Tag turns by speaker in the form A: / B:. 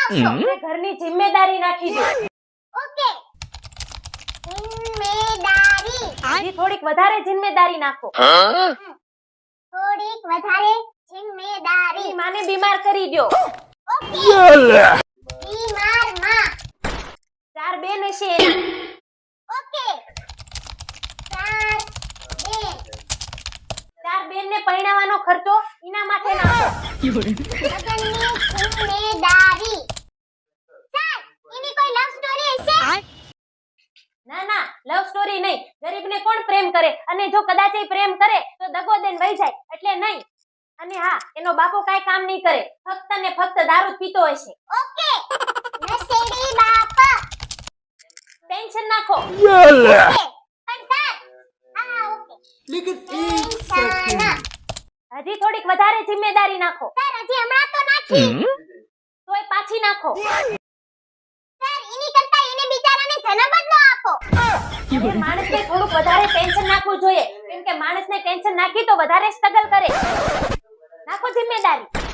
A: આવશો
B: ઘરની જિમ્મેદારી નાખી દો
A: ઓકે જિમ્મેદારી
B: હજી થોડીક વધારે જિમ્મેદારી નાખો
A: થોડીક વધારે જિમ્મેદારી
B: માને બીમાર કરી દો
A: ઓકે બીમાર માં
B: 4 બેન હશે એના
A: ઓકે
B: 4 બેન ને પરણાવવાનો ખર્ચો એના માથે નાખો
A: લગનની જિમ્મેદારી સર એની કોઈ લવ સ્ટોરી હશે
B: ના ના લવ સ્ટોરી નહીં ગરીબને કોણ પ્રેમ કરે અને જો કદાચ એ પ્રેમ કરે તો દગો દઈને વહી જાય એટલે નહીં અને હા એનો બાપો કાઈ કામ નહીં કરે ફક્ત ને ફક્ત દારૂ જ પીતો હશે
A: ઓકે નશેડી બાપ
B: ટેન્શન નાખો
A: ઓકે પણ સર હા ઓકે
C: लेकिन एक सेकंड
B: હજી થોડીક વધારે જિમ્મેદારી નાખો
A: સર હજી હમણાં તો નાખી
B: તોય પાછી નાખો
A: સર એની કરતા એને બિચારાને જન્મ જ ન આપો
B: માણસને થોડુંક વધારે ટેન્શન નાખવું જોઈએ કેમ કે માણસને ટેન્શન નાખી તો વધારે સ્ટ્રગલ કરે નાખો જિમ્મેદારી